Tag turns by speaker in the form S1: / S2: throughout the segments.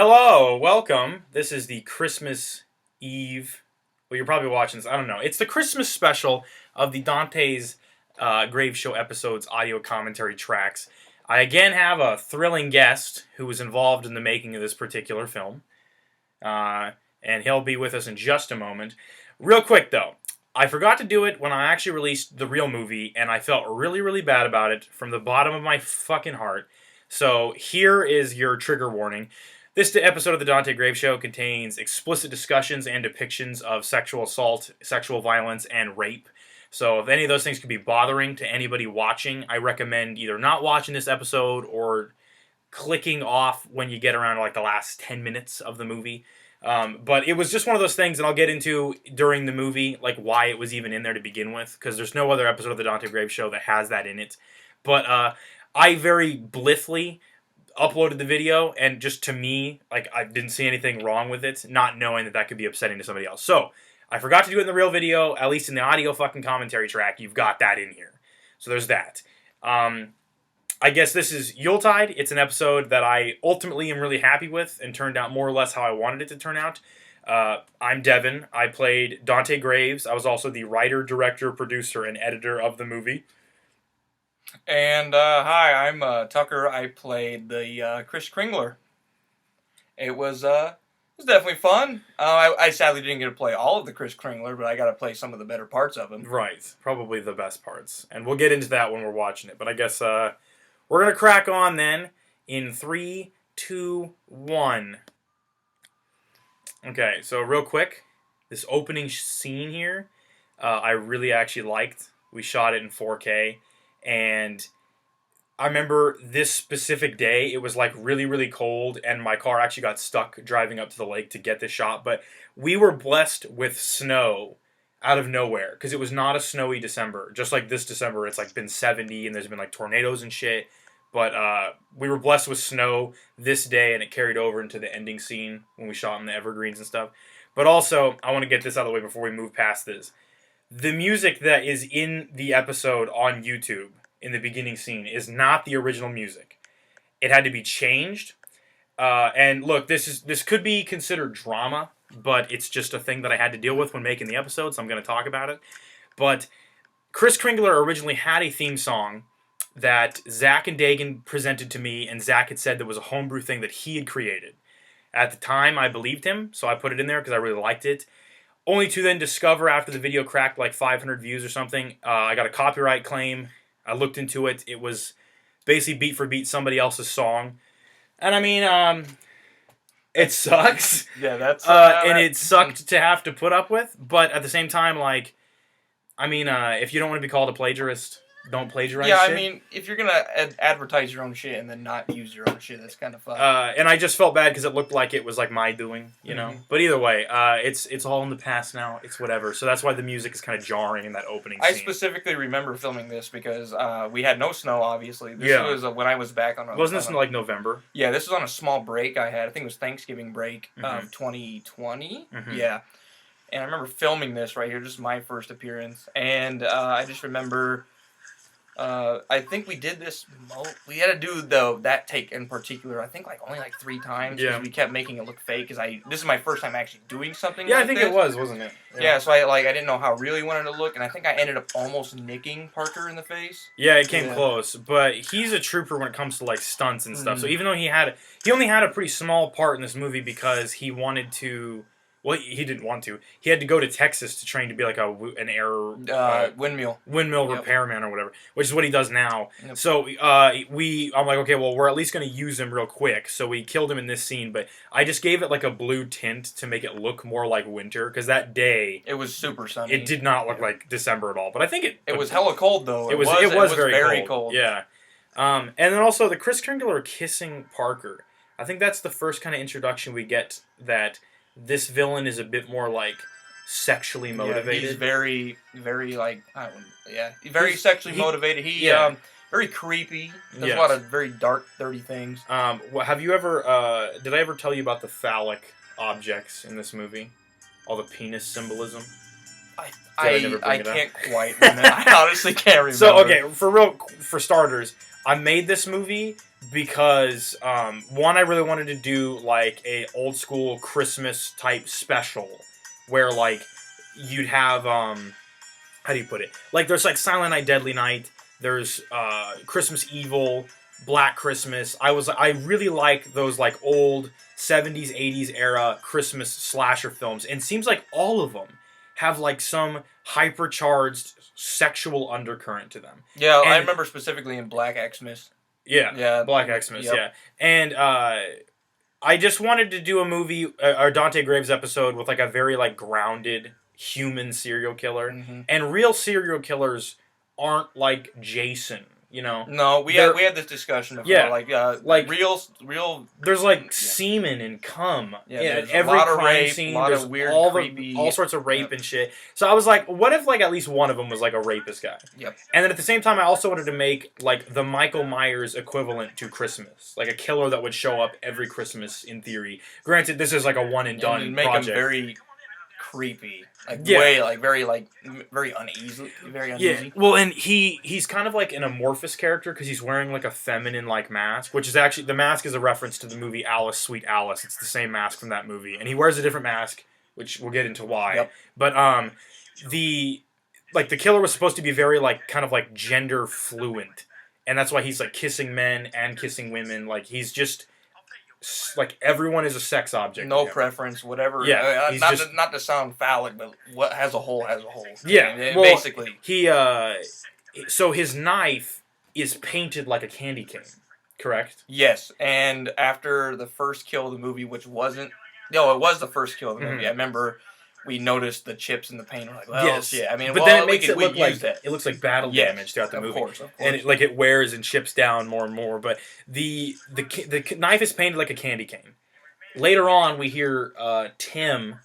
S1: Hello, welcome. This is the Christmas Eve. Well, you're probably watching this. I don't know. It's the Christmas special of the Dante's Grave Show episodes audio commentary tracks. I again have a thrilling guest who was involved in the making of this particular film. And he'll be with us in just a moment. Real quick, though. I forgot to do it when I actually released the real movie, and I felt really, really bad about it from the bottom of my fucking heart. So here is your trigger warning. This episode of the Dante Grave Show contains explicit discussions and depictions of sexual assault, sexual violence, and rape. So if any of those things could be bothering to anybody watching, I recommend either not watching this episode or clicking off when you get around to like the last 10 minutes of the movie. But it was just one of those things, and I'll get into during the movie, like why it was even in there to begin with, because there's no other episode of the Dante Grave Show that has that in it. But I very blithely uploaded the video, and just to me, like, I didn't see anything wrong with it, not knowing that that could be upsetting to somebody else. So, I forgot to do it in the real video, at least in the audio fucking commentary track, you've got that in here. So there's that. I guess this is Yuletide. It's an episode that I ultimately am really happy with, and turned out more or less how I wanted it to turn out. I'm Devin. I played Dante Graves. I was also the writer, director, producer, and editor of the movie.
S2: And hi, I'm Tucker. I played the Kris Kringler. It was definitely fun. I sadly didn't get to play all of the Kris Kringler, but I got to play some of the better parts of him.
S1: Right, probably the best parts, and we'll get into that when we're watching it. But I guess we're gonna crack on then in 3, 2, 1. Okay, so real quick, this opening scene here, I really actually liked. We shot it in 4K. And I remember this specific day, it was like really, really cold, and my car actually got stuck driving up to the lake to get this shot. But we were blessed with snow out of nowhere, because it was not a snowy December. Just like this December, it's like been 70, and there's been like tornadoes and shit. But we were blessed with snow this day, and it carried over into the ending scene when we shot in the evergreens and stuff. But also, I want to get this out of the way before we move past this. The music that is in the episode on YouTube in the beginning scene is not the original music. It had to be changed. And look, this could be considered drama, but it's just a thing that I had to deal with when making the episode, so I'm going to talk about it. But Kris Kringler originally had a theme song that Zach and Dagan presented to me, and Zach had said that was a homebrew thing that he had created. At the time, I believed him, so I put it in there because I really liked it. Only to then discover after the video cracked like 500 views or something, I got a copyright claim. I looked into it. It was basically beat for beat somebody else's song. And I mean, it sucks.
S2: Yeah, that's...
S1: and it sucked to have to put up with. But at the same time, like, I mean, if you don't want to be called a plagiarist, don't plagiarize shit.
S2: Yeah, I mean, if you're going to advertise your own shit and then not use your own shit, that's kind of fun.
S1: And I just felt bad because it looked like it was like my doing, you know? But either way, it's all in the past now. It's whatever. So that's why the music is kind of jarring in that opening scene.
S2: I specifically remember filming this because we had no snow, obviously. This was when I was back on...
S1: Wasn't this in like November?
S2: Yeah, this was on a small break I had. I think it was Thanksgiving break of 2020. Yeah. And I remember filming this right here, just my first appearance. And I just remember... I think we did this. We had to do that take in particular. I think only 3 times. Yeah. We kept making it look fake because this is my first time actually doing something.
S1: Yeah,
S2: like
S1: I think
S2: this.
S1: It was, wasn't it?
S2: Yeah. So I didn't know how really wanted to look, and I think I ended up almost nicking Parker in the face.
S1: Yeah, it came close, but he's a trooper when it comes to like stunts and stuff. So even though he only had a pretty small part in this movie because he wanted to. Well, he didn't want to. He had to go to Texas to train to be like an air...
S2: windmill.
S1: Windmill repairman or whatever, which is what he does now. Yep. So I'm like, okay, well, we're at least going to use him real quick. So we killed him in this scene, but I just gave it like a blue tint to make it look more like winter, because that day...
S2: It was super sunny.
S1: It did not look like December at all, but I think it...
S2: It was hella cold, though.
S1: It was very cold. Yeah. And then also the Kris Kringler kissing Parker. I think that's the first kind of introduction we get that... This villain is a bit more, like, sexually motivated.
S2: He's very, very, like, very sexually motivated. Very creepy. Does a lot of very dark, dirty things.
S1: Have you ever, did I ever tell you about the phallic objects in this movie? All the penis symbolism?
S2: I can't quite remember. I honestly can't remember.
S1: So, okay, for starters, I made this movie because one, I really wanted to do like a old school Christmas type special where like you'd have how do you put it? Like there's like Silent Night, Deadly Night. There's Christmas Evil, Black Christmas. I really like those like old 70s, 80s era Christmas slasher films, and it seems like all of them have like some hypercharged sexual undercurrent to them.
S2: Yeah,
S1: And
S2: I remember specifically in Black Xmas.
S1: yeah,
S2: Yeah,
S1: Black Xmas,
S2: yep.
S1: yeah. And I just wanted to do a movie, or Dante Graves episode with like a very like grounded human serial killer.
S2: Mm-hmm.
S1: And real serial killers aren't like Jason, you know?
S2: No, we had this discussion before.
S1: Yeah,
S2: like real.
S1: There's like semen and cum.
S2: Yeah,
S1: every
S2: a lot of
S1: crime
S2: rape,
S1: scene.
S2: a lot
S1: There's
S2: of weird, creepy,
S1: all sorts of rape and shit. So I was like, what if like at least one of them was like a rapist guy?
S2: Yep.
S1: And then at the same time, I also wanted to make like the Michael Myers equivalent to Christmas, like a killer that would show up every Christmas in theory. Granted, this is like a one and done
S2: and make
S1: project.
S2: him very creepy, very uneasy, very uneasy.
S1: Yeah, well, and he's kind of like an amorphous character because he's wearing like a feminine like mask, which is actually the mask is a reference to the movie Alice, Sweet Alice. It's the same mask from that movie, and he wears a different mask, which we'll get into why.
S2: Yep.
S1: But the killer was supposed to be very like kind of like gender fluent, and that's why he's like kissing men and kissing women. Like he's just like everyone is a sex object.
S2: No preference, whatever.
S1: Yeah,
S2: not to sound phallic, but what has a hole has a hole.
S1: Yeah, well,
S2: basically.
S1: So his knife is painted like a candy cane, correct?
S2: Yes, and after the first kill of the movie, which wasn't, no, it was the first kill of the movie. I remember we noticed the chips in the paint. We're like, well,
S1: yes.
S2: I mean,
S1: but then it makes it look like it looks like battle damage throughout the movie.
S2: Of course.
S1: And it wears and chips down more and more. But the knife is painted like a candy cane. Later on, we hear Tim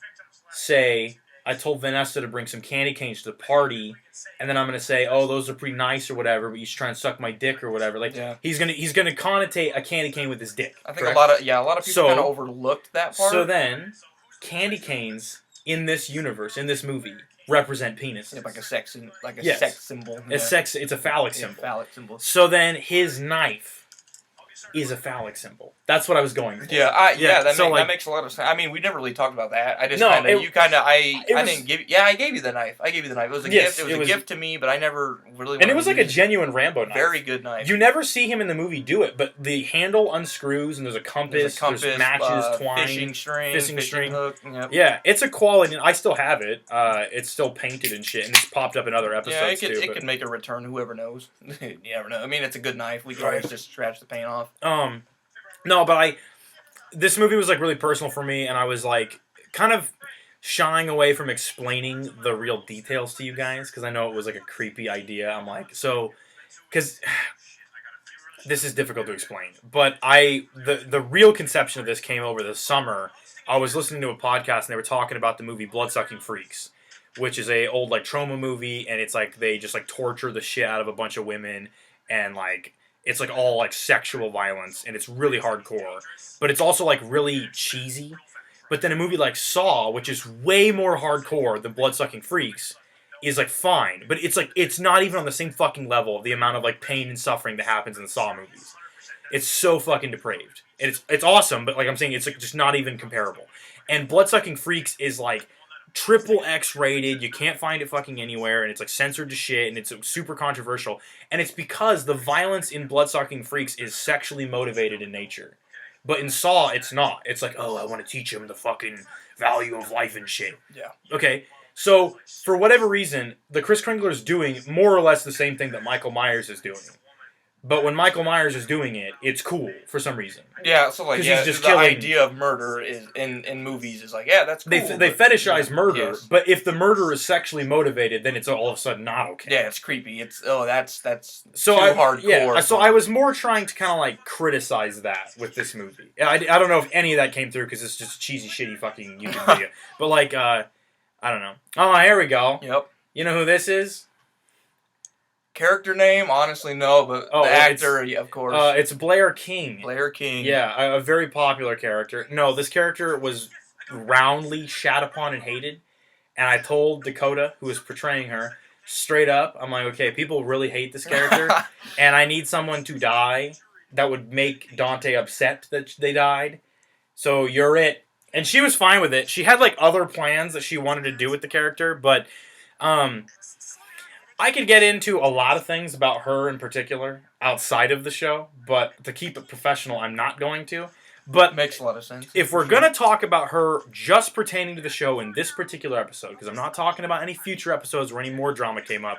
S1: say, "I told Vanessa to bring some candy canes to the party, and then I'm gonna say, oh, those are pretty nice or whatever, but you should try and suck my dick or whatever." Like he's gonna connotate a candy cane with his dick.
S2: I think a lot of people kind of overlooked that part.
S1: So then, candy canes in this universe, in this movie, represent penises.
S2: Yeah, like a sex symbol.
S1: It's a phallic symbol.
S2: Phallic symbol.
S1: So then his knife is a phallic symbol. That's what I was going for.
S2: That makes a lot of sense. I mean, we never really talked about that. I just I gave you the knife. It was a gift. It was a gift to me, but I never really.
S1: And it was like a genuine Rambo knife.
S2: Very good knife.
S1: You never see him in the movie do it, but the handle unscrews and there's a compass, there's matches, twine, fishing string,
S2: hook. Yep.
S1: Yeah, it's a quality. I still have it. It's still painted and shit, and it's popped up in other episodes too.
S2: It could make a return. Whoever knows. You never know. I mean, it's a good knife. We could always just scratch the paint off.
S1: No, but this movie was like really personal for me, and I was like kind of shying away from explaining the real details to you guys because I know it was like a creepy idea. I'm like, because this is difficult to explain, but the real conception of this came over the summer. I was listening to a podcast and they were talking about the movie Bloodsucking Freaks, which is a old like trauma movie, and it's like they just like torture the shit out of a bunch of women, and like it's like all like sexual violence, and it's really hardcore, but it's also like really cheesy. But then a movie like Saw, which is way more hardcore than Bloodsucking Freaks, is like fine, but it's like it's not even on the same fucking level of the amount of like pain and suffering that happens in the Saw movies. It's so fucking depraved. And it's awesome, but like I'm saying, it's like just not even comparable. And Bloodsucking Freaks is like triple X rated. You can't find it fucking anywhere, and it's like censored to shit, and it's super controversial. And it's because the violence in Bloodsucking Freaks is sexually motivated in nature. But in Saw, it's not. It's like, oh, I want to teach him the fucking value of life and shit.
S2: Yeah.
S1: Okay, so for whatever reason, the Kris Kringler is doing more or less the same thing that Michael Myers is doing. But when Michael Myers is doing it, it's cool for some reason.
S2: Yeah, so like
S1: he's just
S2: the
S1: killing.
S2: idea of murder is in movies is like, yeah, that's cool.
S1: They fetishize murder, but if the murder is sexually motivated, then it's all of a sudden not okay.
S2: Yeah, it's creepy. It's that's
S1: so
S2: too hardcore.
S1: Yeah, so I was more trying to kind of like criticize that with this movie. I don't know if any of that came through because it's just a cheesy, shitty fucking YouTube video. But like, I don't know. Oh, here we go.
S2: Yep.
S1: You know who this is?
S2: Character name? Honestly, no, but the actor, of course.
S1: It's Blair King.
S2: Blair King.
S1: Yeah, a very popular character. No, this character was roundly shat upon and hated. And I told Dakota, who was portraying her, Straight up, I'm like, okay, people really hate this character, and I need someone to die that would make Dante upset that they died. So you're it. And she was fine with it. She had like other plans that she wanted to do with the character, but um, I could get into a lot of things about her in particular outside of the show, but to keep it professional, I'm not going to. But
S2: makes a lot of sense.
S1: If we're gonna talk about her just pertaining to the show in this particular episode, because I'm not talking about any future episodes where any more drama came up,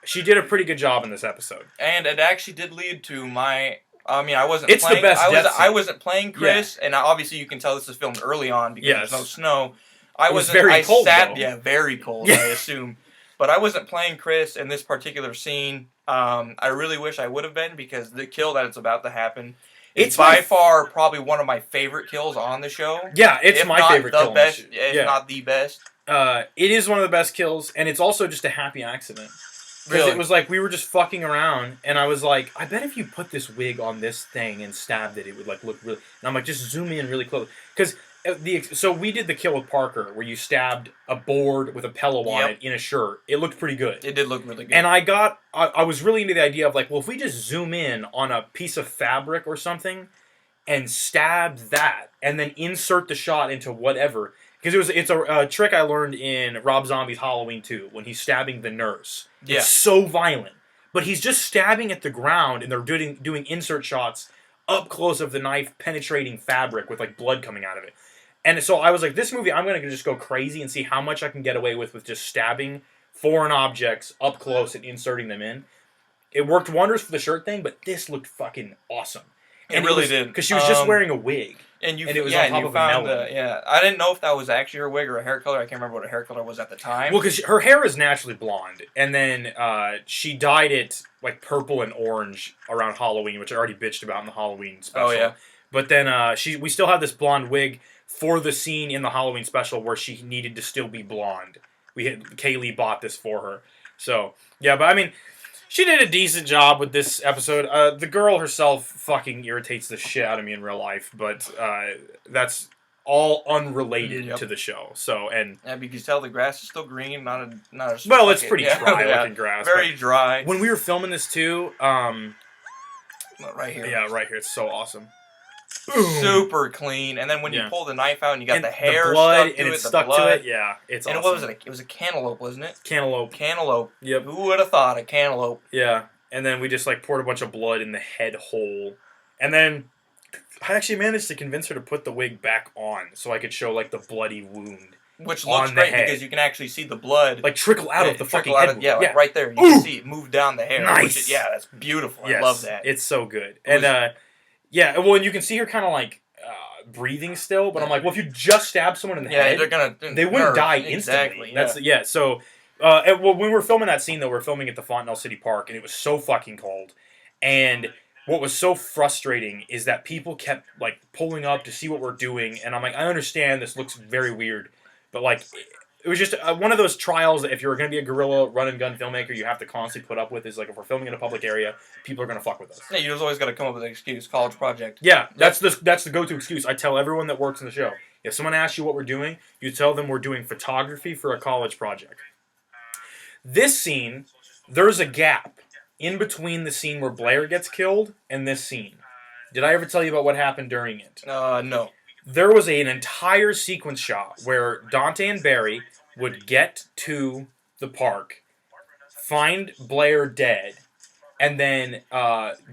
S1: she did a pretty good job in this episode.
S2: And it actually did lead to my. I mean, I wasn't.
S1: It's
S2: playing,
S1: the best.
S2: I wasn't playing Kris, and obviously you can tell this is filmed early on because there's no snow.
S1: It was very cold.
S2: Yeah, very cold. I assume, but I wasn't playing Kris in this particular scene. I really wish I would have been because the kill that it's about to happen. It's by far probably one of my favorite kills on the show.
S1: Yeah, it's my favorite kill.
S2: Best, if not the best.
S1: It is one of the best kills, and it's also just a happy accident. Because it was like we were just fucking around, and I was like, I bet if you put this wig on this thing and stabbed it, it would like look really. And I'm like, just zoom in really close, because so we did the kill with Parker where you stabbed a board with a pillow on it in a shirt. It looked pretty good.
S2: It did look really good.
S1: And I was really into the idea of like, well, if we just zoom in on a piece of fabric or something and stab that and then insert the shot into whatever. Because it's a trick I learned in Rob Zombie's Halloween 2 when he's stabbing the nurse. Yeah. It's so violent. But he's just stabbing at the ground and they're doing insert shots up close of the knife penetrating fabric with like blood coming out of it. And so I was like, this movie, I'm going to just go crazy and see how much I can get away with just stabbing foreign objects up close and inserting them in. It worked wonders for the shirt thing, but this looked fucking awesome.
S2: And it really did.
S1: Because she was just wearing a wig.
S2: And it was on top of a melon. I didn't know if that was actually her wig or a hair color. I can't remember what her hair color was at the time.
S1: Well, because her hair is naturally blonde. And then she dyed it like purple and orange around Halloween, which I already bitched about in the Halloween special. Oh, yeah. But then we still have this blonde wig for the scene in the Halloween special where she needed to still be blonde. Kaylee bought this for her. So, yeah, but I mean, she did a decent job with this episode. The girl herself fucking irritates the shit out of me in real life, but that's all unrelated to the show. So, and
S2: yeah, because you can tell the grass is still green, not a
S1: well, it's pretty dry looking grass.
S2: Very dry.
S1: When we were filming this too,
S2: right here.
S1: Yeah, right here. It's so awesome.
S2: Super clean, and then when you pull the knife out and you got the hair,
S1: the blood, and it's stuck to it. Yeah, it's awesome.
S2: And what was it? It was a cantaloupe, wasn't it?
S1: Cantaloupe. Yep.
S2: Who would have thought a cantaloupe?
S1: Yeah, and then we just like poured a bunch of blood in the head hole, and then I actually managed to convince her to put the wig back on so I could show like the bloody wound.
S2: Which looks great because you can actually see the blood
S1: like trickle out of the fucking head.
S2: Like right there. You can see it move down the hair.
S1: Nice.
S2: That's beautiful. Yes, I love that.
S1: It's so good. And yeah, well, and you can see her kind of like breathing still, but I'm like, well, if you just stab someone in the head, they wouldn't die instantly.
S2: Exactly.
S1: So, when we were filming that scene, though, we were filming at the Fontenelle City Park, and it was so fucking cold. And what was so frustrating is that people kept like pulling up to see what we're doing, and I'm like, I understand this looks very weird, but like, it was just one of those trials that if you're going to be a guerrilla run-and-gun filmmaker, you have to constantly put up with. Is like if we're filming in a public area, people are going to fuck with us.
S2: Yeah, you just always got to come up with an excuse. College project.
S1: Yeah, that's the go-to excuse. I tell everyone that works in the show. If someone asks you what we're doing, you tell them we're doing photography for a college project. This scene, there's a gap in between the scene where Blair gets killed and this scene. Did I ever tell you about what happened during it?
S2: No.
S1: There was an entire sequence shot where Dante and Barry would get to the park, find Blair dead, and then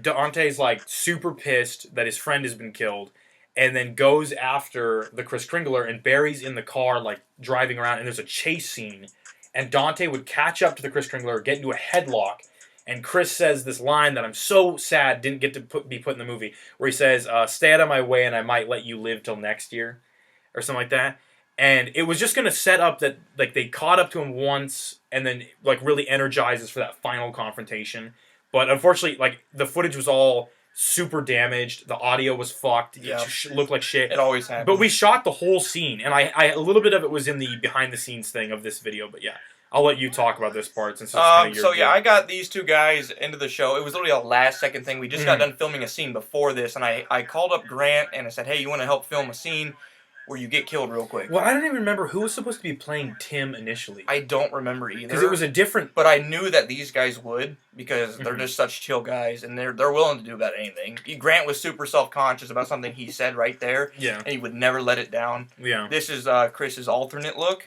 S1: Dante's like super pissed that his friend has been killed, and then goes after the Kris Kringler, and Barry's in the car like driving around, and there's a chase scene, and Dante would catch up to the Kris Kringler, get into a headlock, and Kris says this line that I'm so sad didn't get to be put in the movie, where he says, stay out of my way and I might let you live till next year, or something like that. And it was just going to set up that like they caught up to him once and then like really energizes for that final confrontation. But unfortunately, like the footage was all super damaged. The audio was fucked. It looked like shit.
S2: It always happens.
S1: But we shot the whole scene, and I a little bit of it was in the behind the scenes thing of this video, but yeah. I'll let you talk about this part since it's kind of your deal.
S2: I got these two guys into the show. It was literally a last second thing. We just got done filming a scene before this, and I called up Grant and I said, hey, you want to help film a scene? where you get killed real quick.
S1: Well, I don't even remember who was supposed to be playing Tim initially.
S2: I don't remember either.
S1: Because it was a different...
S2: But I knew that these guys would, because they're just such chill guys, and they're willing to do about anything. Grant was super self-conscious about something he said right there, and he would never let it down.
S1: Yeah.
S2: This is Chris's alternate look.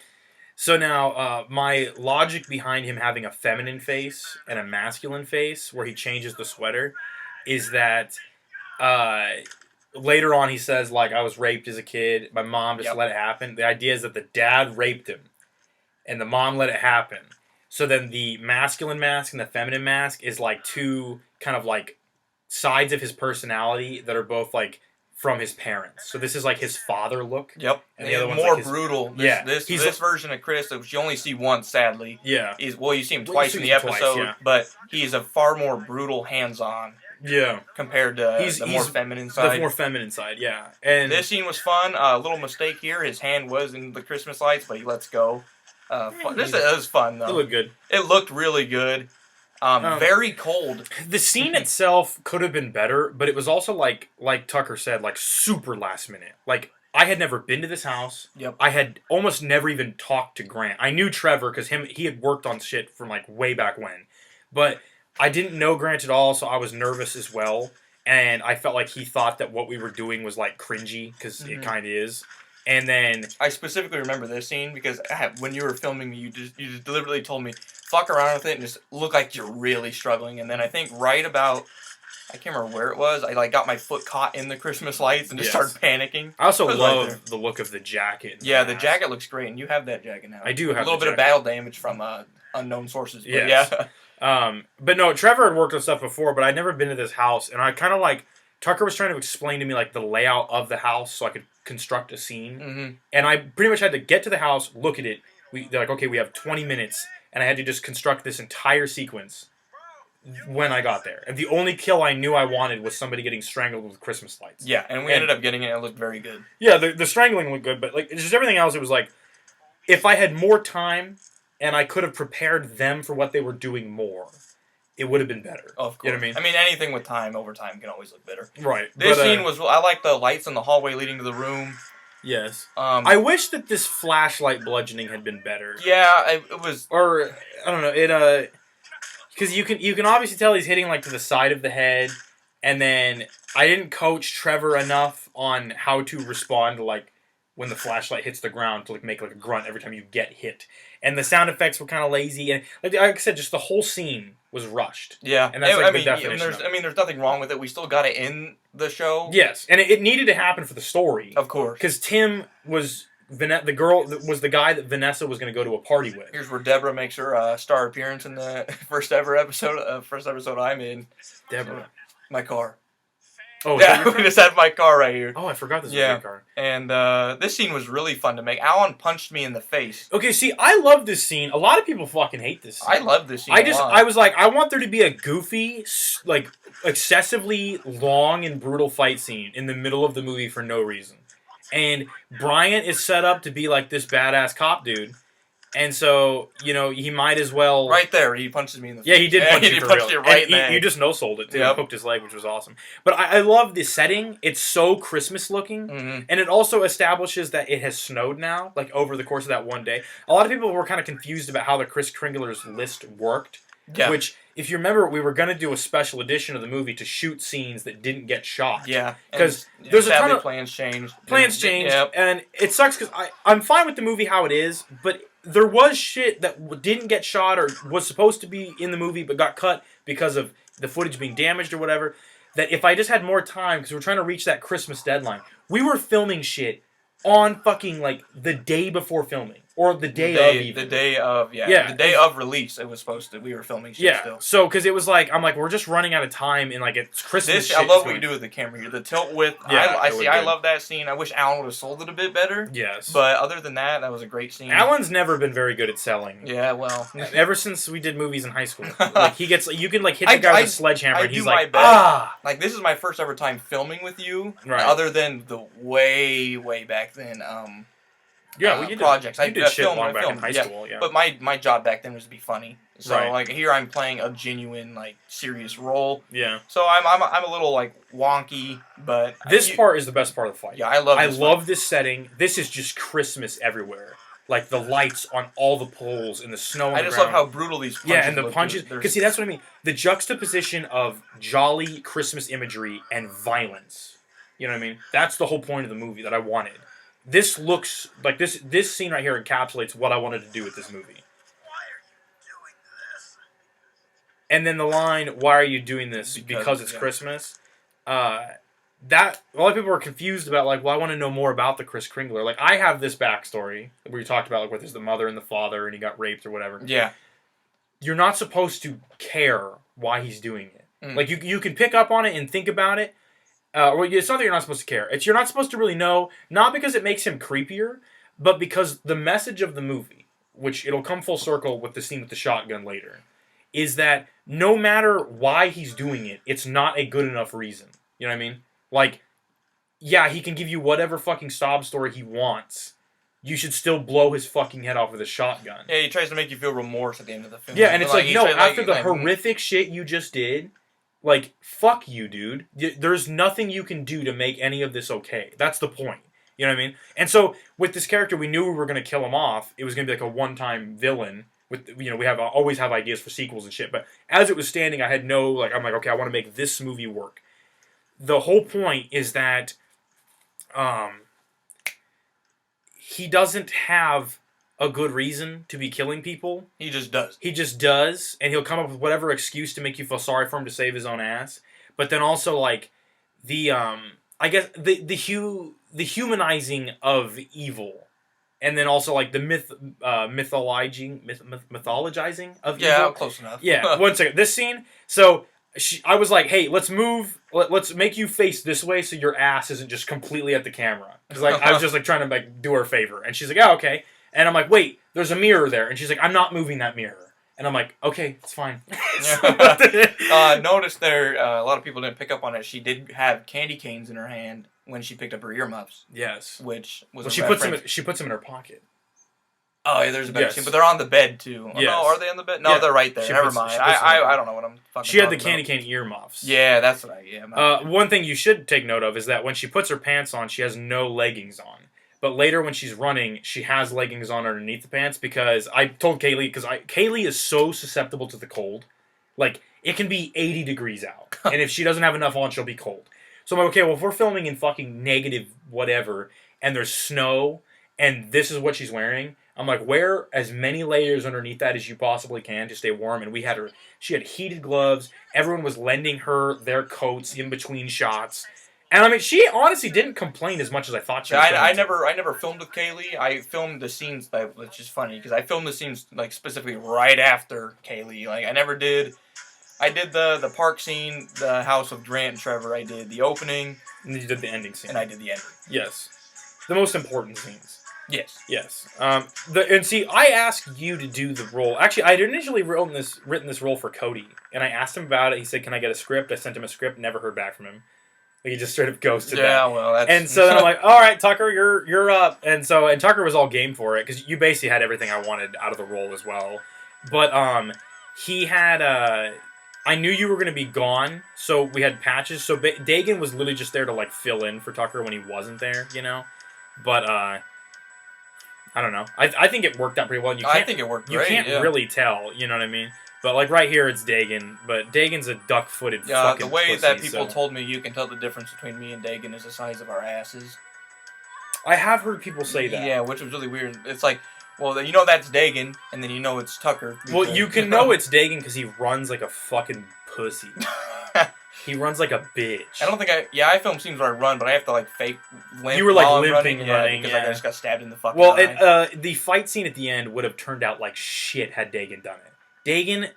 S1: So now, my logic behind him having a feminine face and a masculine face, where he changes the sweater, is that... later on, he says, like, I was raped as a kid. My mom just let it happen. The idea is that the dad raped him, and the mom let it happen. So then the masculine mask and the feminine mask is, like, two kind of, like, sides of his personality that are both, like, from his parents. So this is, like, his father look.
S2: Yep.
S1: And the other one's
S2: more
S1: like
S2: brutal. This version of Kris, which you only see once, sadly.
S1: Yeah.
S2: You see him twice in the episode, but he's a far more brutal, hands-on.
S1: Yeah.
S2: Compared to the more feminine side.
S1: The more feminine side, yeah. And
S2: this scene was fun. A little mistake here. His hand was in the Christmas lights, but he lets go. This was fun, though.
S1: It looked good.
S2: It looked really good. Very cold.
S1: The scene itself could have been better, but it was also, like Tucker said, like, super last minute. Like, I had never been to this house.
S2: Yep.
S1: I had almost never even talked to Grant. I knew Trevor, because he had worked on shit from, like, way back when. But... I didn't know Grant at all, so I was nervous as well. And I felt like he thought that what we were doing was, like, cringy, because it kind of is. And then...
S2: I specifically remember this scene, because when you were filming me, you just deliberately told me, fuck around with it and just look like you're really struggling. And then I think right about... I can't remember where it was. I, like, got my foot caught in the Christmas lights and just started panicking.
S1: I also love the look of the jacket.
S2: Yeah, the jacket looks great, and you have that jacket now.
S1: I do have
S2: a little bit of battle damage from unknown sources. But yeah.
S1: But no, Trevor had worked on stuff before, but I'd never been to this house, and I kind of like, Tucker was trying to explain to me, like, the layout of the house so I could construct a scene, and I pretty much had to get to the house, look at it, they're like, okay, we have 20 minutes, and I had to just construct this entire sequence when I got there, and the only kill I knew I wanted was somebody getting strangled with Christmas lights.
S2: Yeah, and we ended up getting it, and it looked very good.
S1: Yeah, the strangling looked good, but, like, just everything else, it was like, if I had more time... and I could have prepared them for what they were doing more, it would have been better.
S2: Oh, of course.
S1: You know what I mean?
S2: I mean, anything with time, over time, can always look better.
S1: Right.
S2: This scene was... I like the lights in the hallway leading to the room.
S1: Yes. I wish that this flashlight bludgeoning had been better.
S2: Yeah, it was...
S1: Or, I don't know, because you can obviously tell he's hitting, like, to the side of the head, and then I didn't coach Trevor enough on how to respond to, like, when the flashlight hits the ground to, like, make, like, a grunt every time you get hit. And the sound effects were kind of lazy, and like I said, just the whole scene was rushed.
S2: Yeah,
S1: and that's like the definition.
S2: There's nothing wrong with it. We still got it in the show.
S1: Yes, and it needed to happen for the story,
S2: of course,
S1: because Tim was the girl that was the guy that Vanessa was going to go to a party with.
S2: Here's where Deborah makes her star appearance in the first episode I'm in.
S1: Deborah,
S2: my car.
S1: Oh,
S2: yeah, we just had my car right here.
S1: Oh, I forgot this was your car.
S2: And this scene was really fun to make. Alan punched me in the face.
S1: Okay, see, I love this scene. A lot of people fucking hate this scene.
S2: I love this scene
S1: I was like, I want there to be a goofy, like, excessively long and brutal fight scene in the middle of the movie for no reason. And Bryant is set up to be, like, this badass cop dude. And so, you know, he might as well...
S2: Right there, he punches me in the face.
S1: Yeah, he did punch you for real.
S2: You right in
S1: you just no-sold it, too. Yep. He hooked his leg, which was awesome. But I love the setting. It's so Christmas-looking. And it also establishes that it has snowed now, like, over the course of that one day. A lot of people were kind of confused about how the Kris Kringler's list worked. Yeah. Which, if you remember, we were going to do a special edition of the movie to shoot scenes that didn't get shot.
S2: Yeah.
S1: Because there's a ton of...
S2: plans changed.
S1: Yep. And it sucks because I'm fine with the movie how it is, but... There was shit that didn't get shot or was supposed to be in the movie but got cut because of the footage being damaged or whatever, that if I just had more time, because we're trying to reach that Christmas deadline, we were filming shit on fucking, like, the day before filming. Or the day of even.
S2: The day of, The day of release, it was supposed to. We were filming shit still.
S1: So, because it was like, I'm like, we're just running out of time, and, like, it's Christmas shit.
S2: I love what you do with the camera here. The tilt width. Yeah, I love that scene. I wish Alan would have sold it a bit better.
S1: Yes.
S2: But other than that, that was a great scene.
S1: Alan's never been very good at selling.
S2: Yeah, well.
S1: Ever since we did movies in high school. Like, he gets, you can, like, hit the guy with a sledgehammer, and he's like,
S2: Like, this is my first ever time filming with you. Right. Other than the way back then, projects.
S1: You did shit long back in high school, yeah.
S2: But my job back then was to be funny. So
S1: Right.
S2: like here I'm playing a genuine like serious role.
S1: Yeah.
S2: So I'm a little like wonky, but
S1: this part is the best part of the fight.
S2: Yeah, I love
S1: this setting. This is just Christmas everywhere. Like the lights on all the poles and the snow on the ground.
S2: I just love how brutal these punches
S1: and the punches. Because see, that's what I mean. The juxtaposition of jolly Christmas imagery and violence. You know what I mean? That's the whole point of the movie that I wanted. This looks like this scene right here encapsulates what I wanted to do with this movie. And then the line, "Why are you doing this? Because it's Christmas." That a lot of people were confused about, like, well, I want to know more about the Kris Kringler. Like, I have this backstory where you talked about, like, where there's the mother and the father, and he got raped or whatever.
S2: Yeah.
S1: You're not supposed to care why he's doing it. Like, you can pick up on it and think about it. Or it's not that you're not supposed to care. It's you're not supposed to really know, not because it makes him creepier, but because the message of the movie, which it'll come full circle with the scene with the shotgun later, is that no matter why he's doing it, it's not a good enough reason. You know what I mean? Like, yeah, he can give you whatever fucking sob story he wants. You should still blow his fucking head off with a shotgun.
S2: Yeah, he tries to make you feel remorse at the end of the film.
S1: Yeah, and it's like no, after the horrific shit you just did, like, fuck you, dude. There's nothing you can do to make any of this okay. That's the point. You know what I mean? And so, with this character, we knew we were going to kill him off. It was going to be like a one-time villain. With, you know, we always have ideas for sequels and shit. But as it was standing, I had no, like, I'm like, okay, I want to make this movie work. The whole point is that he doesn't have a good reason to be killing people.
S2: He just does.
S1: He just does, and he'll come up with whatever excuse to make you feel sorry for him to save his own ass. But then also, like, I guess the humanizing of evil, and then also like the mythologizing of evil.
S2: Yeah, close enough.
S1: Yeah, one second. This scene. So I was like, hey, let's move. Let's make you face this way so your ass isn't just completely at the camera. Because like I was just like trying to like do her a favor, and she's like, oh, okay. And I'm like, wait, there's a mirror there, and she's like, I'm not moving that mirror. And I'm like, okay, it's fine.
S2: Notice there, a lot of people didn't pick up on it. She did have candy canes in her hand when she picked up her earmuffs.
S1: Yes.
S2: Which was
S1: she puts them in her pocket.
S2: Oh, yeah, there's a better scene, but they're on the bed too. Oh,
S1: yes.
S2: No, are they on the bed? No, they're right there. Never mind. I don't know what I'm fucking
S1: She had the candy cane earmuffs.
S2: Yeah, that's right. Yeah.
S1: One thing you should take note of is that when she puts her pants on, she has no leggings on. But later when she's running, she has leggings on underneath the pants because I told Kaylee, because Kaylee is so susceptible to the cold. Like, it can be 80 degrees out. And if she doesn't have enough on, she'll be cold. So I'm like, okay, well, if we're filming in fucking negative whatever, and there's snow, and this is what she's wearing, I'm like, wear as many layers underneath that as you possibly can to stay warm. And she had heated gloves. Everyone was lending her their coats in between shots. And I mean, she honestly didn't complain as much as I thought she was going to.
S2: I never filmed with Kaylee. I filmed the scenes, which is funny, because I filmed the scenes, like, specifically right after Kaylee. Like, I never did... I did the park scene, the house of Grant and Trevor. I did the opening.
S1: And then you did the ending scene.
S2: And I did the ending.
S1: Yes. The most important scenes.
S2: Yes.
S1: Yes. And see, I asked you to do the role. Actually, I had initially written this role for Cody. And I asked him about it. He said, can I get a script? I sent him a script. Never heard back from him. Like, he just straight up ghosted that.
S2: Yeah, well, that's...
S1: And so then I'm like, all right, Tucker, you're up. And Tucker was all game for it, because you basically had everything I wanted out of the role as well. But he had... I knew you were going to be gone, so we had patches. So Dagan was literally just there to, like, fill in for Tucker when he wasn't there, you know? But, I don't know. I think it worked out pretty well.
S2: I think it worked great,
S1: You can't really tell, you know what I mean? But, like, right here, it's Dagan. But Dagan's a duck-footed fucking
S2: the way
S1: pussy,
S2: that people told me you can tell the difference between me and Dagan is the size of our asses.
S1: I have heard people say that.
S2: Yeah, which was really weird. It's like, well, you know that's Dagan, and then you know it's Tucker.
S1: Well, you can know it's Dagan because he runs like a fucking pussy. He runs like a bitch.
S2: I don't think I filmed scenes where I run, but I have to, like, fake limp.
S1: You were, like,
S2: while
S1: limping
S2: running,
S1: because
S2: like, I just got stabbed in the fucking eye.
S1: Well, the fight scene at the end would have turned out like shit had Dagan done it. Dagan,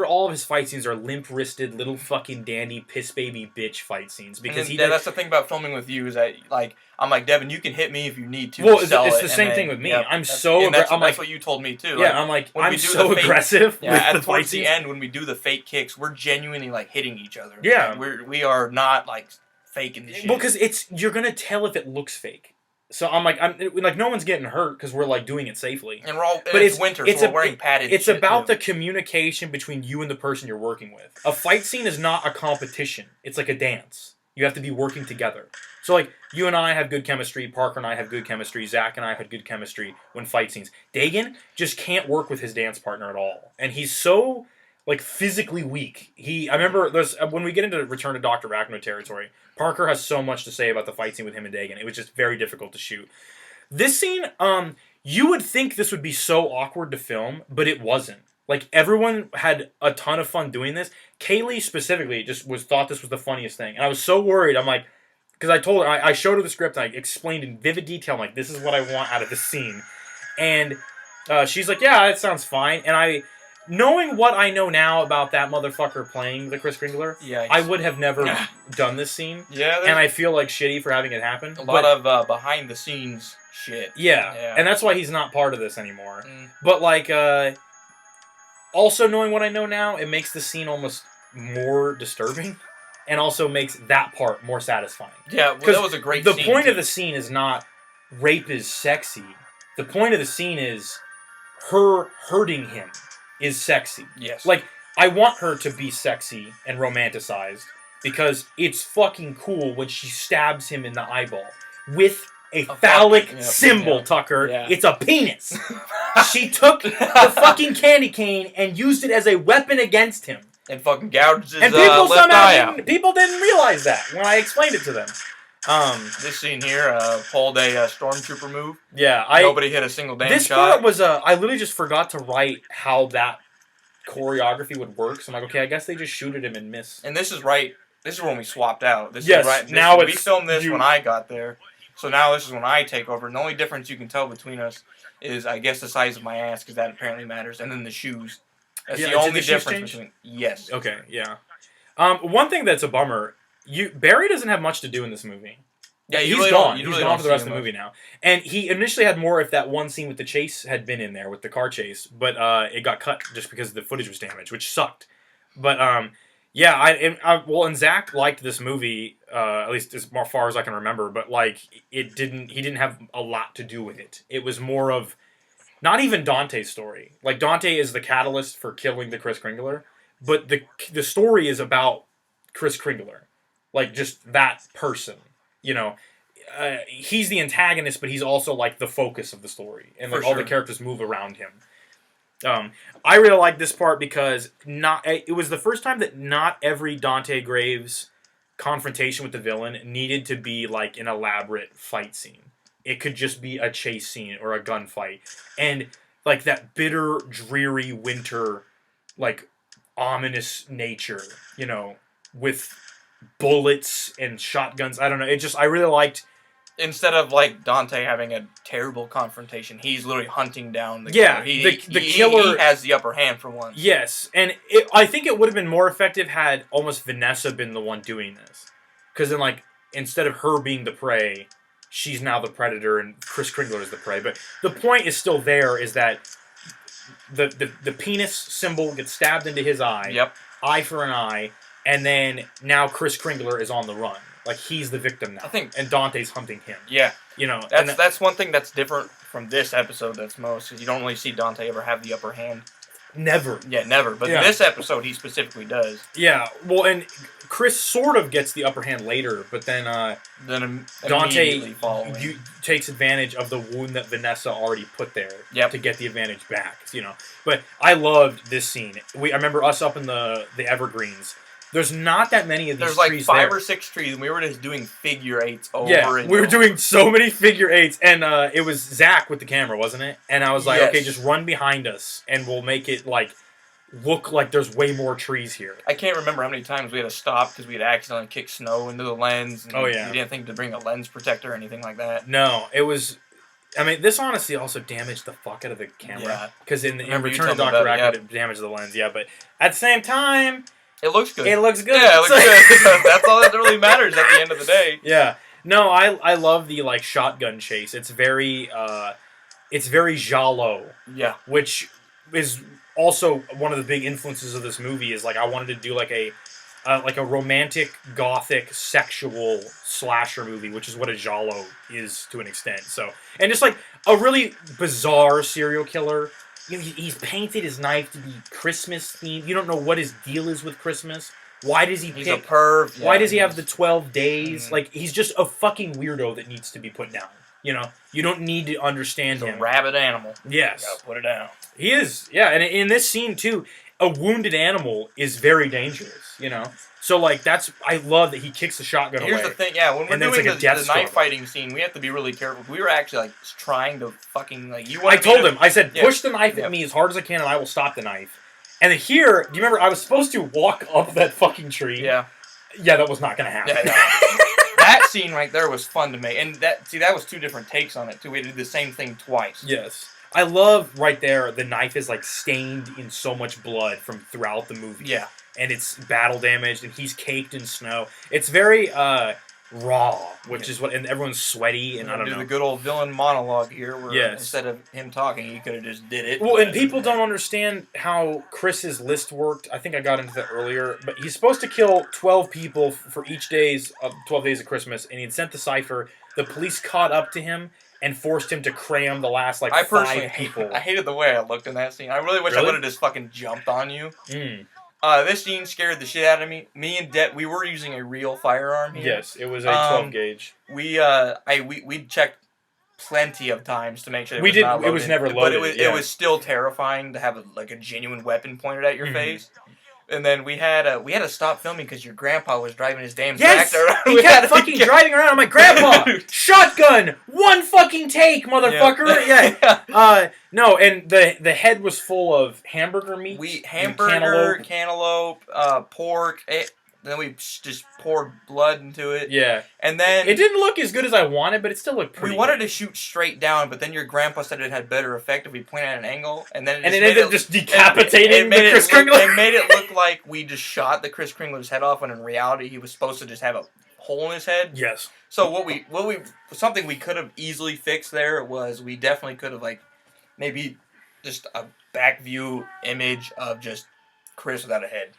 S1: all of his fight scenes are limp-wristed, little fucking dandy, piss-baby bitch fight scenes. Because
S2: that's the thing about filming with you is that, like, I'm like, Devin, you can hit me if you need to.
S1: Well, it's the same thing with me.
S2: Yep,
S1: I'm so aggressive.
S2: That's what you told me, too.
S1: Yeah, like, I'm so aggressive with the fight
S2: scenes. At the end, when we do the fake kicks, we're genuinely, like, hitting each other.
S1: Yeah.
S2: We are not, like, faking the shit.
S1: Well, because you're going to tell if it looks fake. So I'm like no one's getting hurt because we're like doing it safely.
S2: And it's winter, so we're wearing padded.
S1: It's about the communication between you and the person you're working with. A fight scene is not a competition. It's like a dance. You have to be working together. So like you and I have good chemistry. Parker and I have good chemistry. Zach and I had good chemistry when fight scenes. Dagan just can't work with his dance partner at all, and he's so like physically weak. I remember when we get into Return to Dr. Arachno territory, Parker has so much to say about the fight scene with him and Dagan. It was just very difficult to shoot. This scene, you would think this would be so awkward to film, but it wasn't. Like everyone had a ton of fun doing this. Kaylee specifically just thought this was the funniest thing, and I was so worried. I'm like, because I told her, I showed her the script, and I explained in vivid detail, I'm like, this is what I want out of this scene, and she's like, yeah, that sounds fine, and knowing what I know now about that motherfucker playing the Kris Kringler, I would have never done this scene. Yeah, and I feel like shitty for having it happen.
S2: A lot of behind the scenes shit.
S1: Yeah, and that's why he's not part of this anymore. But like, also knowing what I know now, it makes the scene almost more disturbing, and also makes that part more satisfying.
S2: Yeah, well, that was a great scene.
S1: The point of the scene is not rape is sexy. The point of the scene is her hurting him is sexy.
S2: Yes.
S1: Like, I want her to be sexy and romanticized because it's fucking cool when she stabs him in the eyeball with a phallic symbol, Tucker. Yeah. It's a penis. She took the fucking candy cane and used it as a weapon against him.
S2: And fucking gouged his
S1: and people
S2: left eye out.
S1: People didn't realize that when I explained it to them.
S2: This scene here pulled a stormtrooper move.
S1: Yeah,
S2: nobody hit a single damn shot.
S1: This part was I literally just forgot to write how that choreography would work. So I'm like, okay, I guess they just shoot at him and miss.
S2: And this is right. This is when we swapped out. This
S1: yes,
S2: is right.
S1: Now
S2: we filmed this when I got there. So now this is when I take over. And the only difference you can tell between us is, I guess, the size of my ass, because that apparently matters, and then the shoes. That's the only difference between. Yes.
S1: Okay. Yeah. One thing that's a bummer. Barry doesn't have much to do in this movie.
S2: Yeah,
S1: he's gone. He's gone for the rest of the movie now. And he initially had more if that one scene with the chase had been in there, with the car chase. But it got cut just because the footage was damaged, which sucked. But yeah, and Zach liked this movie, at least as far as I can remember. But like, he didn't have a lot to do with it. It was more of not even Dante's story. Like, Dante is the catalyst for killing the Kris Kringler, but the story is about Kris Kringler. Like, just that person, you know. He's the antagonist, but he's also, like, the focus of the story. And like, all the characters move around him. I really like this part because it was the first time that not every Dante Graves confrontation with the villain needed to be, like, an elaborate fight scene. It could just be a chase scene or a gunfight. And, like, that bitter, dreary winter, like, ominous nature, you know, with bullets and shotguns. I don't know. I really liked...
S2: Instead of, like, Dante having a terrible confrontation, he's literally hunting down the killer. The killer... He has the upper hand for once.
S1: Yes. And I think it would have been more effective had almost Vanessa been the one doing this. Because then, like, instead of her being the prey... she's now the predator and Kris Kringler is the prey. But the point is still there, is that the penis symbol gets stabbed into his eye.
S2: Yep.
S1: Eye for an eye. And then now Kris Kringler is on the run. Like, he's the victim now. And Dante's hunting him.
S2: Yeah.
S1: You know.
S2: That's one thing that's different from this episode that's most, because you don't really see Dante ever have the upper hand.
S1: Never.
S2: Yeah, never. But in this episode, he specifically does.
S1: Yeah. Well, and Kris sort of gets the upper hand later, but then Dante takes advantage of the wound that Vanessa already put there to get the advantage back. You know. But I loved this scene. I remember us up in the Evergreens. There's not that many of these trees.
S2: There's like 5 or 6 trees, and we were just doing figure eights over and over.
S1: Yeah, we were doing so many figure eights, and it was Zach with the camera, wasn't it? And I was like, okay, just run behind us, and we'll make it, like, look like there's way more trees here.
S2: I can't remember how many times we had to stop because we had accidentally kicked snow into the lens. And we didn't think to bring a lens protector or anything like that.
S1: No, it was... I mean, this honestly also damaged the fuck out of the camera. Because in Return to Dr. Arachno, it damaged the lens, but at the same time...
S2: It looks good.
S1: It looks good.
S2: Yeah, it looks good. That's all that really matters at the end of the day.
S1: Yeah. No, I love the, like, shotgun chase. It's very giallo.
S2: Yeah.
S1: Which is also one of the big influences of this movie, is, like, I wanted to do, like, a like a romantic, gothic, sexual slasher movie, which is what a giallo is to an extent. So, and just like a really bizarre serial killer. You know, he's painted his knife to be Christmas themed. You don't know what his deal is with Christmas. Why does he
S2: He's
S1: pick?
S2: a perv.
S1: Why
S2: Yeah,
S1: does he have the 12 days?
S2: Mhm.
S1: Like, he's just a fucking weirdo that needs to be put down. You know, you don't need to understand
S2: He's a
S1: him.
S2: rabid animal.
S1: Yes,
S2: Gotta put it down.
S1: he is. Yeah, and in this scene too, a wounded animal is very dangerous. You know, so like I love that he kicks the shotgun
S2: Here's
S1: away.
S2: the thing, yeah, when we're
S1: And then
S2: doing
S1: it's like a death
S2: the
S1: struggle.
S2: knife fighting scene, we have to be really careful. We were actually like trying to fucking like
S1: I told him, I said,
S2: Yeah.
S1: push the knife at me as hard as I can, and I will stop the knife. And here, do you remember I was supposed to walk up that fucking tree?
S2: Yeah.
S1: Yeah, that was not going to happen.
S2: Yeah, that scene right there was fun to make, and that was two different takes on it too. We did the same thing twice.
S1: Yes. I love right there, the knife is like stained in so much blood from throughout the movie.
S2: Yeah.
S1: And it's battle damaged, and he's caked in snow. It's very raw, which is what, and everyone's sweaty, and I don't
S2: do
S1: know.
S2: the good old villain monologue here, where
S1: Yes.
S2: instead of him talking, he could have just did it.
S1: Well, and people don't understand how Chris's list worked. I think I got into that earlier, but he's supposed to kill 12 people for each days of 12 days of Christmas, and he'd sent the cipher. The police caught up to him and forced him to cram the last like
S2: I personally
S1: 5 people.
S2: I hated the way I looked in that scene. I really wish I would have just fucking jumped on you.
S1: Mm.
S2: This scene scared the shit out of me. Me and Det, we were using a real firearm here.
S1: Yes, it was a 12 gauge.
S2: We checked plenty of times to make sure
S1: We
S2: was
S1: did.
S2: not
S1: It was
S2: loaded,
S1: never
S2: but
S1: loaded.
S2: it was still terrifying to have a genuine weapon pointed at your face. And then we had to stop filming because your grandpa was driving his damn tractor around.
S1: He kept fucking driving around. I'm like, Grandpa, shotgun, one fucking take, motherfucker. Yeah. No, and the head was full of hamburger meat.
S2: Hamburger, cantaloupe, pork. Then we just poured blood into it.
S1: Yeah.
S2: And then
S1: it didn't look as good as I wanted, but it still looked pretty.
S2: We wanted to shoot straight down, but then your grandpa said it had better effect if we pointed at an angle, and then
S1: it ended up just decapitating the Kris Kringler.
S2: It made it look like we just shot the Kris Kringler's head off, when in reality he was supposed to just have a hole in his head.
S1: Yes.
S2: So something we could have easily fixed there was we definitely could have like maybe just a back view image of just Kris without a head.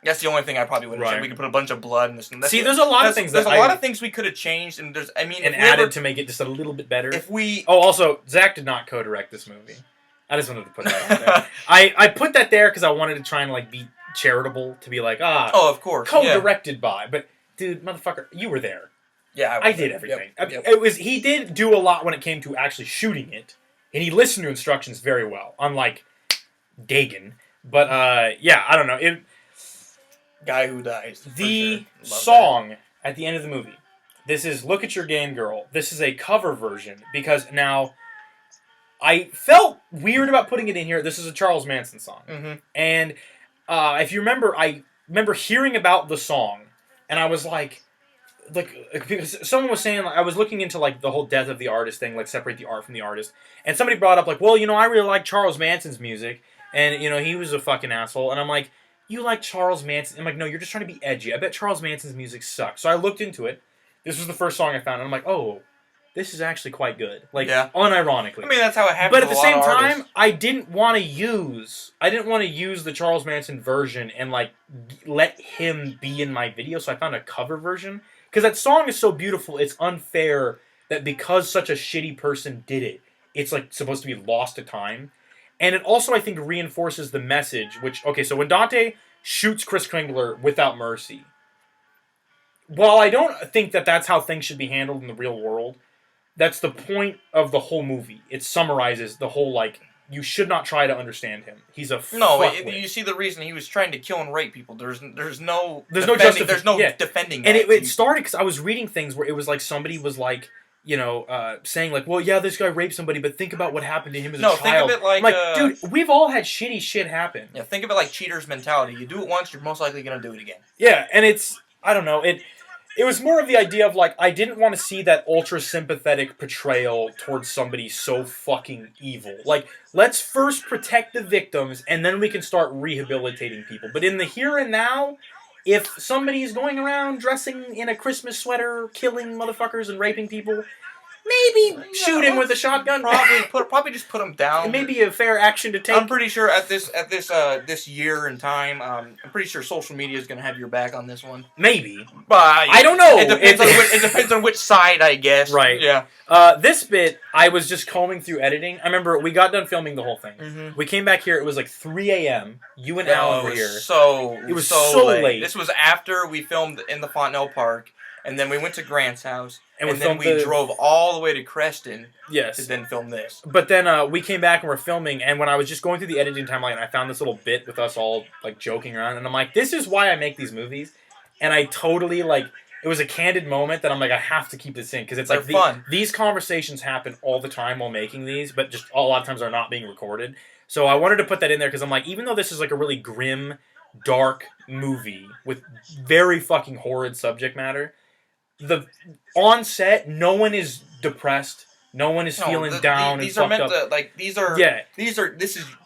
S2: That's the only thing I probably would have said. We could put a bunch of blood in this.
S1: See, there's a lot of things.
S2: There's a lot of things we could have changed, and
S1: added to make it just a little bit better.
S2: Also,
S1: Zach did not co-direct this movie. I just wanted to put that out there. I put that there because I wanted to try and like be charitable, to be like,
S2: oh, of course,
S1: co-directed by. But dude, motherfucker, you were there.
S2: Yeah,
S1: I did everything.
S2: Yep.
S1: He did do a lot when it came to actually shooting it, and he listened to instructions very well, unlike Dagan. But yeah, I don't know.
S2: Guy who dies.
S1: The song at the end of the movie. This is Look at Your Game Girl. This is a cover version because now I felt weird about putting it in here. This is a Charles Manson song.
S2: Mm-hmm.
S1: And if you remember, I remember hearing about the song and I was like, because someone was saying, like, I was looking into like the whole death of the artist thing, like separate the art from the artist. And somebody brought up like, well, you know, I really like Charles Manson's music and, you know, he was a fucking asshole. And I'm like, you like Charles Manson? I'm like, no, you're just trying to be edgy. I bet Charles Manson's music sucks. So I looked into it. This was the first song I found, and I'm like, oh, this is actually quite good. Like, unironically.
S2: I mean, that's how it happens.
S1: But at the same time, I didn't want to use the Charles Manson version and like let him be in my video. So I found a cover version because that song is so beautiful. It's unfair that because such a shitty person did it, it's like supposed to be lost to time. And it also, I think, reinforces the message, which, okay, so when Dante shoots Kris Kringler without mercy, while I don't think that that's how things should be handled in the real world, that's the point of the whole movie. It summarizes the whole, like, you should not try to understand him. He's a fuckwit.
S2: You see the reason he was trying to kill and rape people. There's no defending.
S1: And it started because I was reading things where it was like somebody was like, you know, saying like, well, yeah, this guy raped somebody, but think about what happened to him as a child.
S2: Think of it like,
S1: I'm like, dude, we've all had shitty shit happen.
S2: Yeah, think of it like cheater's mentality. You do it once, you're most likely going to do it again.
S1: Yeah, and I don't know, it was more of the idea of like, I didn't want to see that ultra sympathetic portrayal towards somebody so fucking evil. Like, let's first protect the victims, and then we can start rehabilitating people. But in the here and now, if somebody's going around dressing in a Christmas sweater, killing motherfuckers and raping people, maybe shoot him with a shotgun.
S2: Probably just put him down.
S1: It may be a fair action to take.
S2: I'm pretty sure at this year and time, I'm pretty sure social media is gonna have your back on this one.
S1: Maybe,
S2: but
S1: I don't know.
S2: It depends on which side, I guess.
S1: Right.
S2: Yeah.
S1: This bit, I was just combing through editing. I remember we got done filming the whole thing.
S2: Mm-hmm.
S1: We came back here. It was like 3 a.m. You and Alan were here.
S2: It was
S1: so late.
S2: This was after we filmed in the Fontenelle Park. And then we went to Grant's house, and then we drove all the way to Creston to then film this.
S1: But then we came back and we're filming, and when I was just going through the editing timeline, I found this little bit with us all like joking around, and I'm like, this is why I make these movies. And I totally, like, it was a candid moment that I'm like, I have to keep this in, because it's like
S2: fun.
S1: These conversations happen all the time while making these, but just a lot of times they're not being recorded. So I wanted to put that in there, because I'm like, even though this is like a really grim, dark movie with very fucking horrid subject matter, on set, no one is depressed. No one is feeling down.
S2: These
S1: and
S2: are meant
S1: up.
S2: to like. This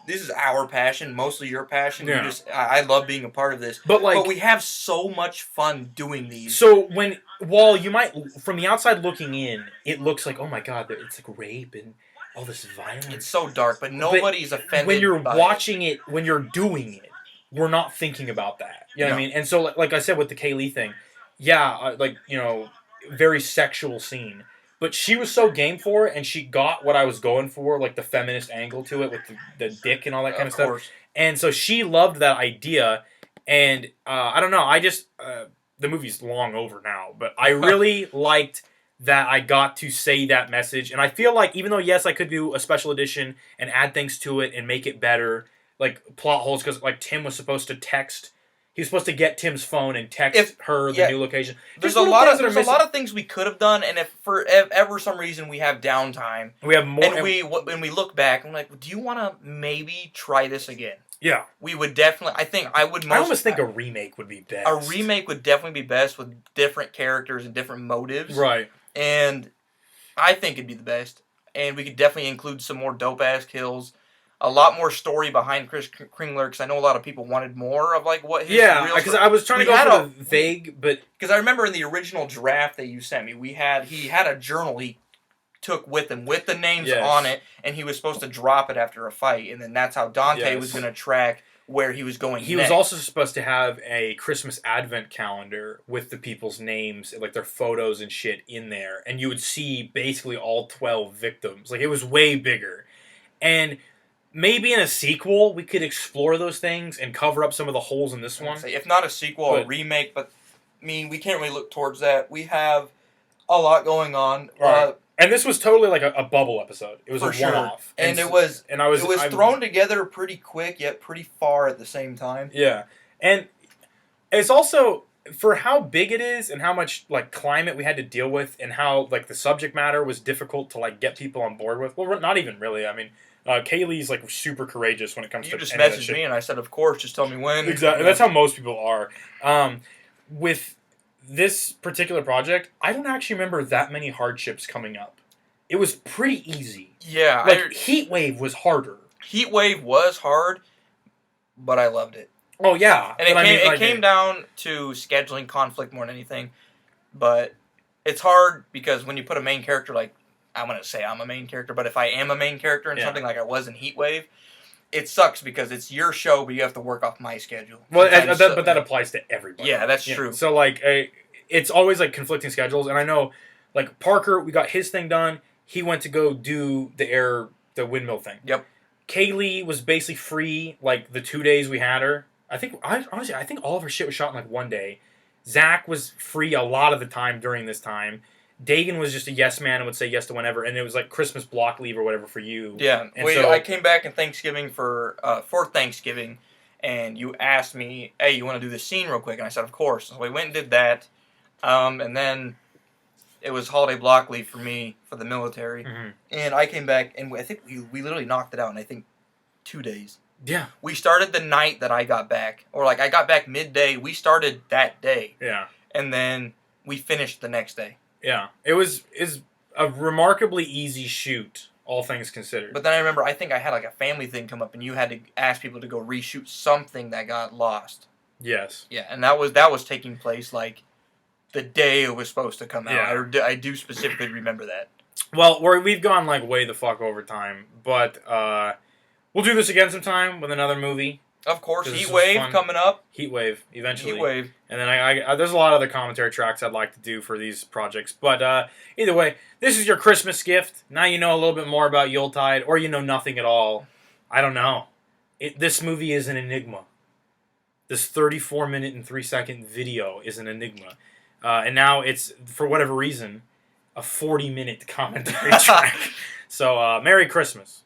S2: is our passion, mostly your passion.
S1: Yeah.
S2: I love being a part of this. But we have so much fun doing these.
S1: So while you might, from the outside looking in, it looks like, oh my god, it's like rape and all this violence.
S2: It's so dark, but nobody's offended.
S1: When you're watching it, when you're doing it, we're not thinking about that. You know what I mean? And so, like I said with the Kaylee thing. Yeah, very sexual scene. But she was so game for it, and she got what I was going for, like the feminist angle to it with the dick and all that kind of stuff. And so she loved that idea, and I don't know, I just, the movie's long over now, but I really liked that I got to say that message, and I feel like, even though, yes, I could do a special edition and add things to it and make it better, like plot holes, because like Tim was supposed to text. He was supposed to get Tim's phone and text her the new location.
S2: There's a lot of things we could have done, and if for ever some reason we have downtime,
S1: we have more,
S2: and we look back, I'm like, do you want to maybe try this again?
S1: Yeah,
S2: we would definitely. I
S1: almost think a remake would be best.
S2: A remake would definitely be best with different characters and different motives,
S1: right?
S2: And I think it'd be the best, and we could definitely include some more dope ass kills. A lot more story behind Kris Kringler, because I know a lot of people wanted more of like what his
S1: because I was trying to go for the vague, but
S2: because I remember in the original draft that you sent me, he had a journal he took with him with the names on it, and he was supposed to drop it after a fight, and then that's how Dante was going to track where he was going.
S1: He was also supposed to have a Christmas advent calendar with the people's names, like their photos and shit in there, and you would see basically all 12 victims. Like, it was way bigger, and maybe in a sequel, we could explore those things and cover up some of the holes in this one.
S2: If not a sequel, a remake, but, I mean, we can't really look towards that. We have a lot going on.
S1: Right. And this was totally like a bubble episode. It was a one-off.
S2: And it was thrown together pretty quick, yet pretty far at the same time.
S1: Yeah. And it's also, for how big it is and how much, like, climate we had to deal with and how, like, the subject matter was difficult to, like, get people on board with. Well, not even really. I mean, Kaylee's like super courageous when it comes to.
S2: You just messaged me and I said, "Of course, just tell me when."
S1: Exactly, that's how most people are. With this particular project, I don't actually remember that many hardships coming up. It was pretty easy.
S2: Yeah,
S1: like Heat Wave was harder.
S2: Heat Wave was hard, but I loved it.
S1: Oh yeah,
S2: and it came down to scheduling conflict more than anything. But it's hard because when you put a main character like. I'm going to say I'm a main character, but if I am a main character in something like I was in Heat Wave, it sucks because it's your show, but you have to work off my schedule.
S1: Well, but that applies to everybody.
S2: Yeah, that's true.
S1: So, like, it's always, like, conflicting schedules, and I know, like, Parker, we got his thing done. He went to go do the windmill thing.
S2: Yep.
S1: Kaylee was basically free, like, the 2 days we had her. Honestly, I think all of her shit was shot in, like, one day. Zach was free a lot of the time during this time. Dagan was just a yes man and would say yes to whenever, and it was like Christmas block leave or whatever for you.
S2: Yeah, I came back in Thanksgiving for Thanksgiving, and you asked me, "Hey, you want to do this scene real quick?" And I said, "Of course." So we went and did that, and then it was holiday block leave for me for the military, and I came back and I think we literally knocked it out in I think 2 days.
S1: Yeah,
S2: we started the night that I got back, or like I got back midday. We started that day.
S1: Yeah,
S2: and then we finished the next day.
S1: Yeah, is a remarkably easy shoot, all things considered.
S2: But then I remember, I think I had like a family thing come up, and you had to ask people to go reshoot something that got lost.
S1: Yes.
S2: Yeah, and that was taking place like the day it was supposed to come out. Yeah. I do specifically remember that.
S1: Well, we've gone like way the fuck over time, but we'll do this again sometime with another movie.
S2: Of course, Heat Wave coming up.
S1: Heat Wave, eventually.
S2: Heat Wave.
S1: And then I there's a lot of other commentary tracks I'd like to do for these projects. But either way, this is your Christmas gift. Now you know a little bit more about Yuletide, or you know nothing at all. I don't know. This movie is an enigma. This 34-minute and 3-second video is an enigma. And now it's, for whatever reason, a 40-minute commentary track. So, Merry Christmas.